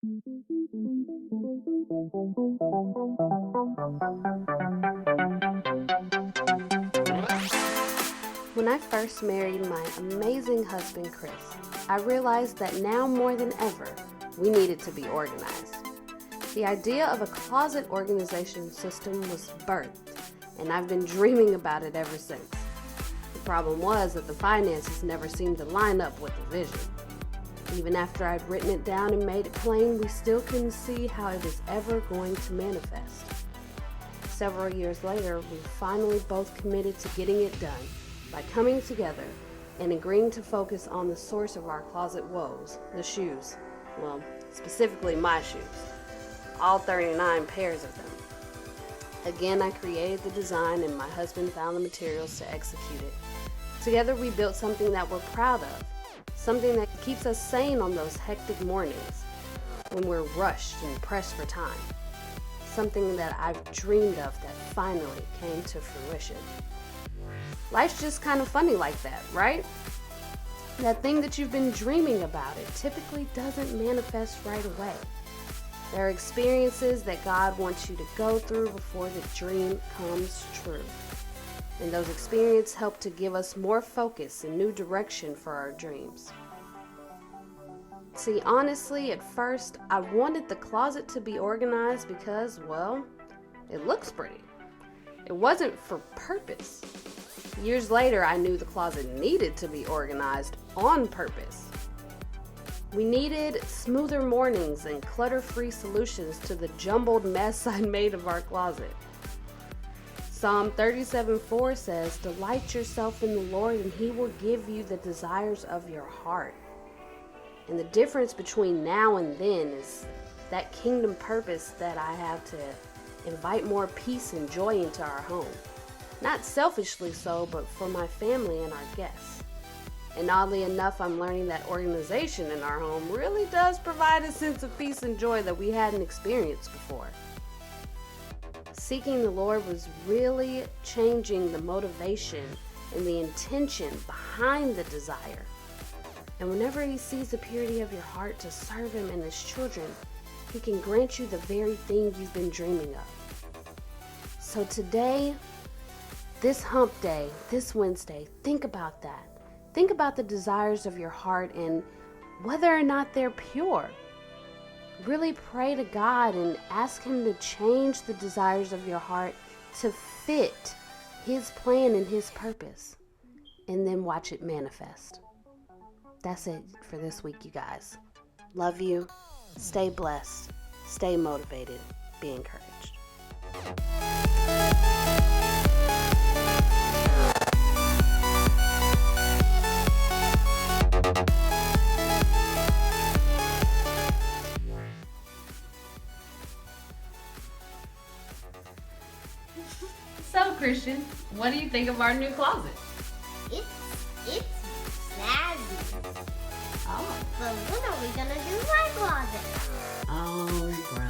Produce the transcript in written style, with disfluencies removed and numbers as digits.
When I first married my amazing husband, Chris, I realized that now more than ever, we needed to be organized. The idea of a closet organization system was birthed, and I've been dreaming about it ever since. The problem was that the finances never seemed to line up with the vision. Even after I'd written it down and made it plain, we still couldn't see how it was ever going to manifest. Several years later, we finally both committed to getting it done by coming together and agreeing to focus on the source of our closet woes, the shoes. Well, specifically my shoes. All 39 pairs of them. Again, I created the design and my husband found the materials to execute it. Together we built something that we're proud of, something that keeps us sane on those hectic mornings when we're rushed and pressed for time. Something that I've dreamed of that finally came to fruition. Life's just kind of funny like that, right? That thing that you've been dreaming about, it typically doesn't manifest right away. There are experiences that God wants you to go through before the dream comes true. And those experiences help to give us more focus and new direction for our dreams. See, honestly, at first, I wanted the closet to be organized because, well, it looks pretty. It wasn't for purpose. Years later, I knew the closet needed to be organized on purpose. We needed smoother mornings and clutter-free solutions to the jumbled mess I made of our closet. Psalm 37:4 says, "Delight yourself in the Lord, and He will give you the desires of your heart." And the difference between now and then is that kingdom purpose that I have to invite more peace and joy into our home. Not selfishly so, but for my family and our guests. And oddly enough, I'm learning that organization in our home really does provide a sense of peace and joy that we hadn't experienced before. Seeking the Lord was really changing the motivation and the intention behind the desire. And whenever He sees the purity of your heart to serve Him and His children, He can grant you the very thing you've been dreaming of. So today, this hump day, this Wednesday, think about that. Think about the desires of your heart and whether or not they're pure. Really pray to God and ask Him to change the desires of your heart to fit His plan and His purpose. And then watch it manifest. That's it for this week, you guys. Love you. Stay blessed. Stay motivated. Be encouraged. So, Christian, what do you think of our new closet? It's snazzy. Oh. But when are we gonna do my closet? Oh, right.